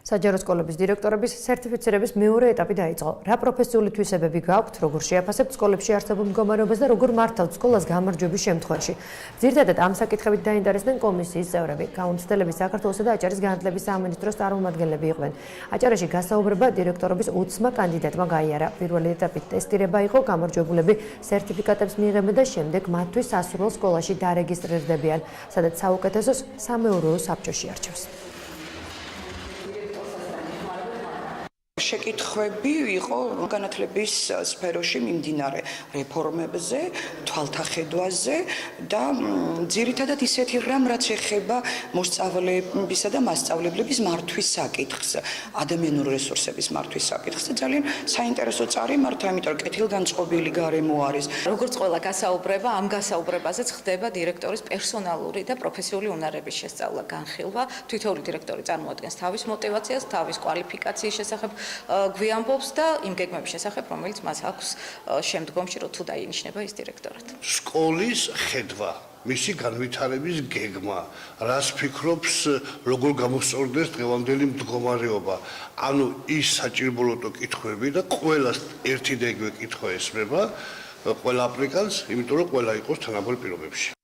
საჯარო სკოლების დირექტორების სერტიფიცირების მეორე ეტაპი დაიწყო. რა პროფესიული თვისებები გაქვთ, როგორ შეაფასებთ სკოლებში არსებულ მდგომარეობას და როგორ მართავთ სკოლას გამარჯვების შემთხვევაში. ძირითადად ამ საკითხებით დაინტერესდნენ კომისიის წევრები. გაუნცდელების საქართველოსა და აჭარის განათლების სამინისტროს წარმომადგენლები იყვნენ. აჭარაში გასაუბრება დირექტორობის 20 კანდიდატმა გაიარა. პირველი ეტაპით ტესტირება იყო, გამარჯვებულები სერტიფიკატებს მიიღებენ და შემდეგ მათთვის სასურველ სკოლაში დარეგისტრირდებიან, სადაც საუკეთესოს სამეურვეო საბჭოში არჩევს. შეკითხვები იყო განათლების სფეროში მიმდინარე რეფორმებზე, თვალთახედვაზე და ძირითადად ისეთი რამ, რაც ეხება მოსწავლეებისა და მასწავლებლების მართვის საკითხს, ადამიანური რესურსების მართვის საკითხს და ძალიან საინტერესო წარიმართა, იმიტომ რომ კეთილგანწყობილი გარემო არის. როგორც ყველა გასაუბრება, ამ გასაუბრებაზეც ხდება დირექტორის პერსონალური და პროფესიული უნარების შესწავლა, განხილვა. თითოეული დირექტორი წარმოადგენს თავის мотиваციას, თავის კვალიფიკაციის შესახებ გვიამბობს და იმ გეგმების შესახებ, რომელიც მას აქვს შემდგომში, თუ დაინიშნება ის დირექტორად. სკოლის ხედვა, მისი განვითარების გეგმა, რას ფიქრობს, როგორ გამოსწორდეს დღევანდელი მდგომარეობა. ანუ ის საჭიროებულო კითხვები და ყველას ერთი და იგივე კითხვა ესმება, ყველა აპლიკანტს, იმიტომ რომ ყველა იყოს თანაბარ პირობებში.